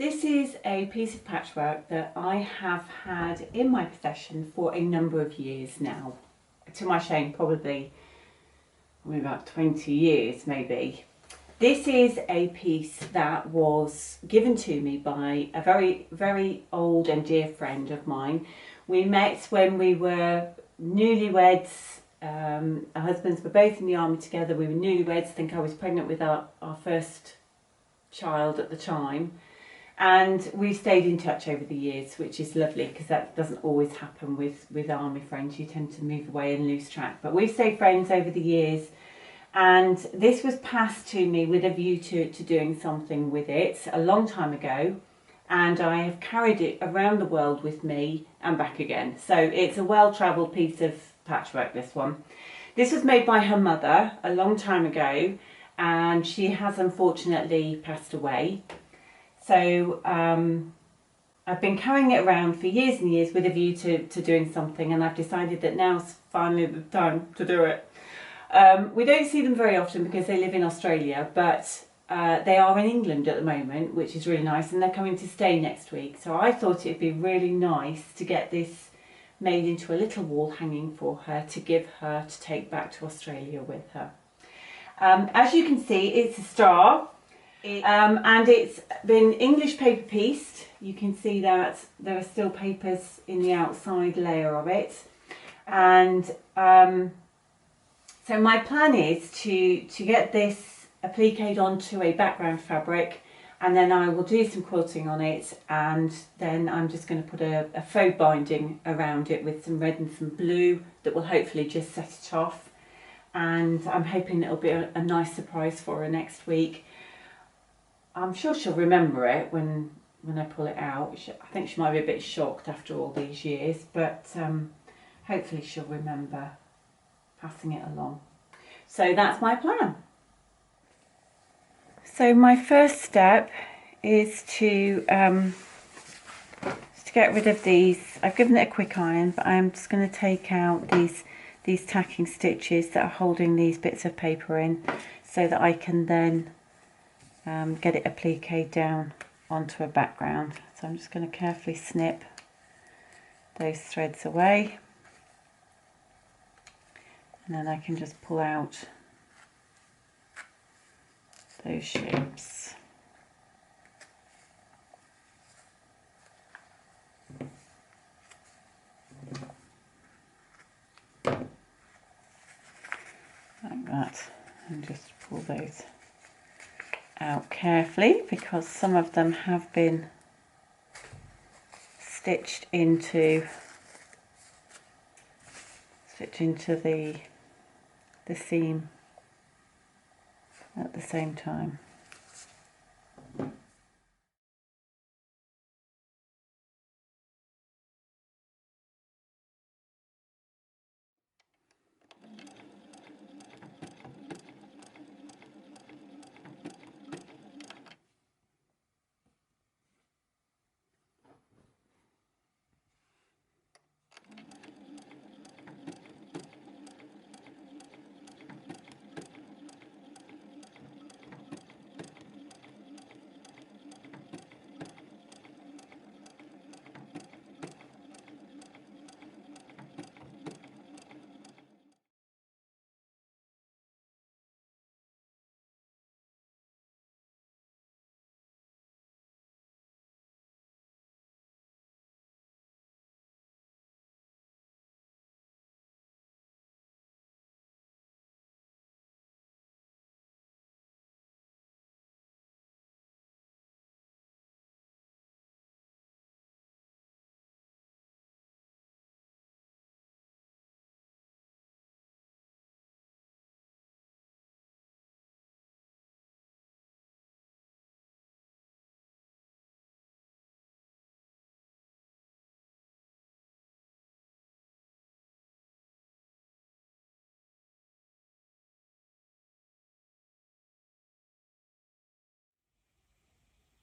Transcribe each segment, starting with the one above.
This is a piece of patchwork that I have had in my possession for a number of years now. To my shame, probably about 20 years maybe. This is a piece that was given to me by a very, very old and dear friend of mine. We met when we were newlyweds. Our husbands were both in the army together. We were newlyweds. I think I was pregnant with our first child at the time. And we've stayed in touch over the years, which is lovely because that doesn't always happen with army friends. You tend to move away and lose track. But we've stayed friends over the years. And this was passed to me with a view to doing something with it a long time ago. And I have carried it around the world with me and back again. So it's a well-travelled piece of patchwork, this one. This was made by her mother a long time ago, and she has unfortunately passed away. So I've been carrying it around for years and years with a view to doing something, and I've decided that now's finally the time to do it. We don't see them very often because they live in Australia, but they are in England at the moment, which is really nice, and they're coming to stay next week. So I thought it'd be really nice to get this made into a little wall hanging for her to give her to take back to Australia with her. As you can see, it's a star. And it's been English paper pieced. You can see that there are still papers in the outside layer of it. And so my plan is to get this appliqued onto a background fabric, and then I will do some quilting on it, and then I'm just going to put a faux binding around it with some red and some blue that will hopefully just set it off. And I'm hoping it'll be a nice surprise for her next week. I'm sure she'll remember it when I pull it out. I think she might be a bit shocked after all these years, but hopefully she'll remember passing it along. So that's my plan. So my first step is to get rid of these. I've given it a quick iron, but I'm just going to take out these tacking stitches that are holding these bits of paper in, so that I can then get it appliqued down onto a background. So I'm just going to carefully snip those threads away, and then I can just pull out those shapes. Like that, and just pull those out carefully, because some of them have been stitched into the seam at the same time.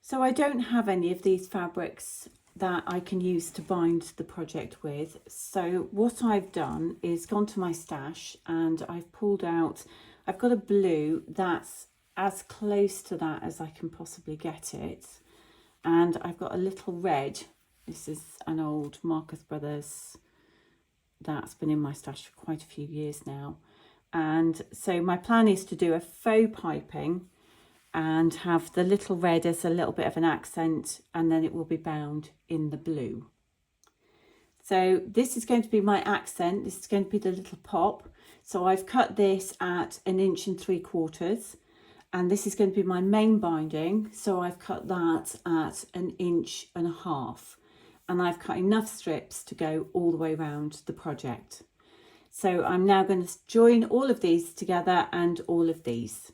So I don't have any of these fabrics that I can use to bind the project with. So what I've done is gone to my stash and I've pulled out, I've got a blue that's as close to that as I can possibly get it. and I've got a little red. This is an old Marcus Brothers that's been in my stash for quite a few years now. And so my plan is to do a faux piping and have the little red as a little bit of an accent, and then it will be bound in the blue. So this is going to be my accent. This is going to be the little pop. So I've cut this at 1 3/4 and this is going to be my main binding. So I've cut that at 1.5 inches, and I've cut enough strips to go all the way around the project. So I'm now going to join all of these together and all of these.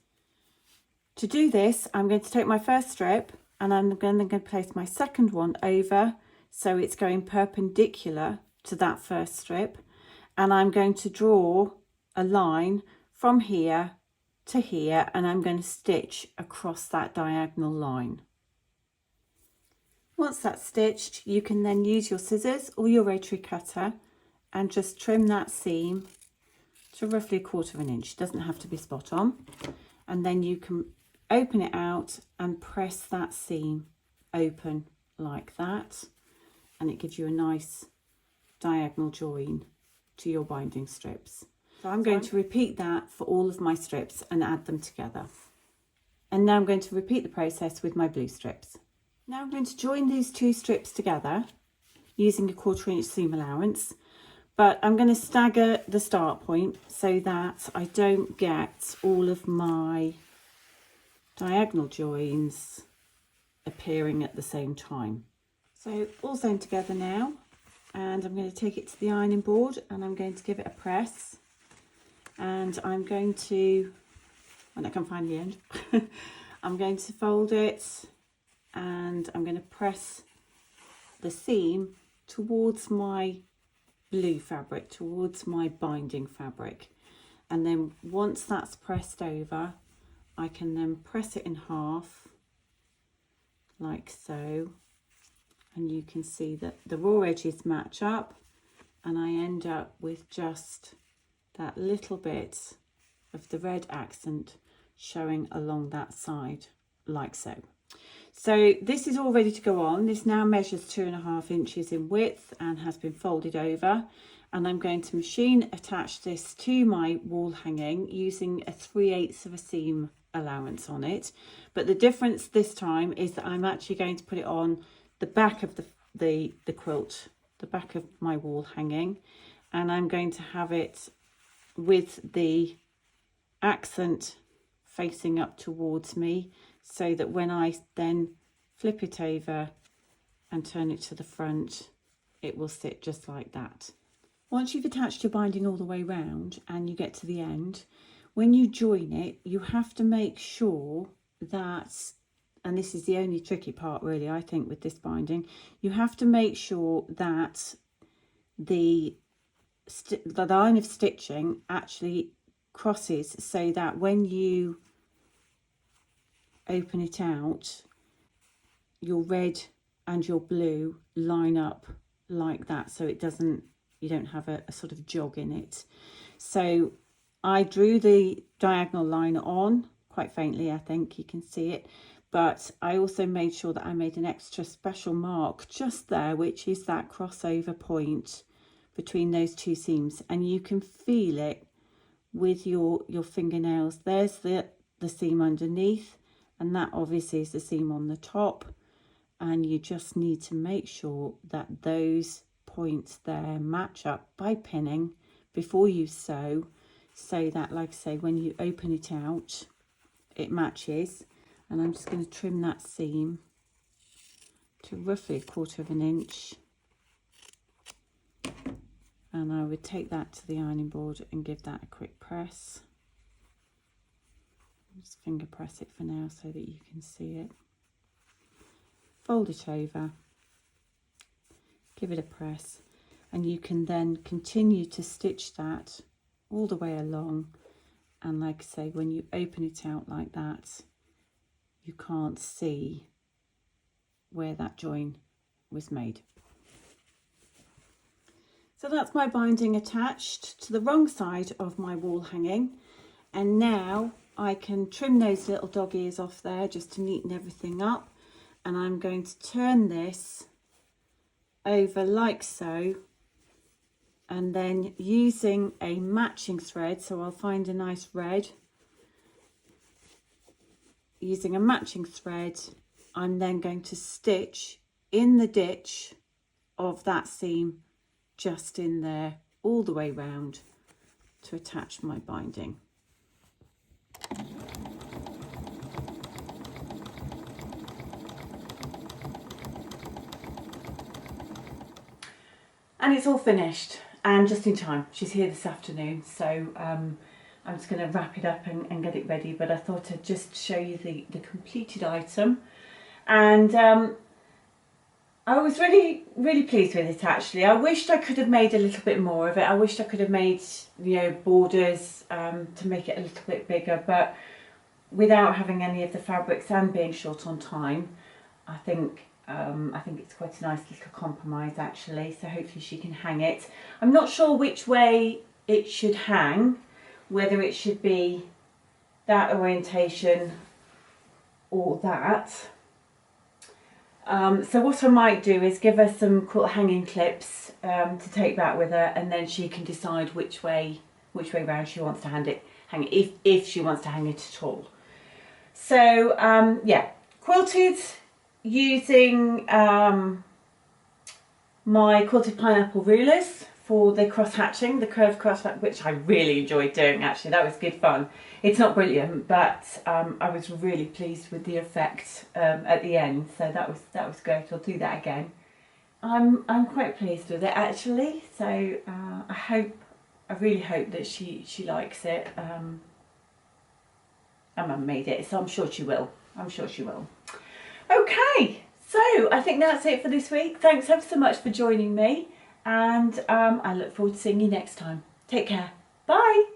To do this, I'm going to take my first strip and I'm going to place my second one over, so it's going perpendicular to that first strip, and I'm going to draw a line from here to here, and I'm going to stitch across that diagonal line. Once that's stitched, you can then use your scissors or your rotary cutter and just trim that seam to roughly 1/4 inch. It doesn't have to be spot on. And then you can open it out and press that seam open like that, and it gives you a nice diagonal join to your binding strips. So I'm going to repeat that for all of my strips and add them together. And now I'm going to repeat the process with my blue strips. Now I'm going to join these two strips together using a 1/4 inch seam allowance, but I'm going to stagger the start point so that I don't get all of my diagonal joins appearing at the same time. So all sewn together now, and I'm going to take it to the ironing board and I'm going to give it a press, and I'm going to, when I can find the end, I'm going to fold it and I'm going to press the seam towards my blue fabric, towards my binding fabric, and then once that's pressed over, I can then press it in half like so, and you can see that the raw edges match up, and I end up with just that little bit of the red accent showing along that side like so. So this is all ready to go on. This now measures 2.5 inches in width and has been folded over, and I'm going to machine attach this to my wall hanging using a 3/8 of a seam allowance on it. But the difference this time is that I'm actually going to put it on the back of the quilt, the back of my wall hanging, and I'm going to have it with the accent facing up towards me, so that when I then flip it over and turn it to the front, it will sit just like that. Once you've attached your binding all the way round and you get to the end, when you join it, you have to make sure that, and this is the only tricky part really, I think, with this binding, you have to make sure that the line of stitching actually crosses, so that when you open it out, your red and your blue line up like that, so it doesn't, you don't have a sort of jog in it. So I drew the diagonal line on quite faintly, I think you can see it, but I also made sure that I made an extra special mark just there, which is that crossover point between those two seams, and you can feel it with your fingernails. There's the seam underneath, and that obviously is the seam on the top, and you just need to make sure that those points there match up by pinning before you sew, so that, like I say, when you open it out, it matches. And I'm just going to trim that seam to roughly 1/4 inch, and I would take that to the ironing board and give that a quick press. Just finger press it for now so that you can see it. Fold it over, give it a press, and you can then continue to stitch that all the way along. And like I say, when you open it out like that, you can't see where that join was made. So that's my binding attached to the wrong side of my wall hanging, and now I can trim those little dog ears off there just to neaten everything up, and I'm going to turn this over like so, and then using a matching thread, so I'll find a nice red, using a matching thread, I'm then going to stitch in the ditch of that seam just in there all the way round to attach my binding. And it's all finished, and just in time. She's here this afternoon, so I'm just going to wrap it up and get it ready, but I thought I'd just show you the completed item. And I was really pleased with it actually. I wished I could have made a little bit more of it. I wished I could have made, you know, borders to make it a little bit bigger, but without having any of the fabrics and being short on time, I think it's quite a nice little compromise actually, so hopefully she can hang it. I'm not sure which way it should hang, whether it should be that orientation or that. So what I might do is give her some quilt hanging clips to take back with her, and then she can decide which way round she wants to hang it, if she wants to hang it at all. So yeah, quilted using my quilted pineapple rulers for the cross hatching, the curved cross hatch, which I really enjoyed doing actually. That was good fun. It's not brilliant, but I was really pleased with the effect at the end, so that was great. I'll do that again. I'm quite pleased with it actually, so I really hope that she likes it. And Mum made it, so I'm sure she will. I'm sure she will. Okay, so I think that's it for this week. Thanks ever so much for joining me, and I look forward to seeing you next time. Take care. Bye.